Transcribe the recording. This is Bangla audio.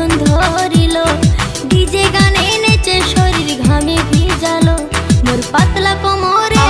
মন ধরিল ডিজে গানে নেচে শরীর ঘামে ভিজালো মোর পাতলা কোমরে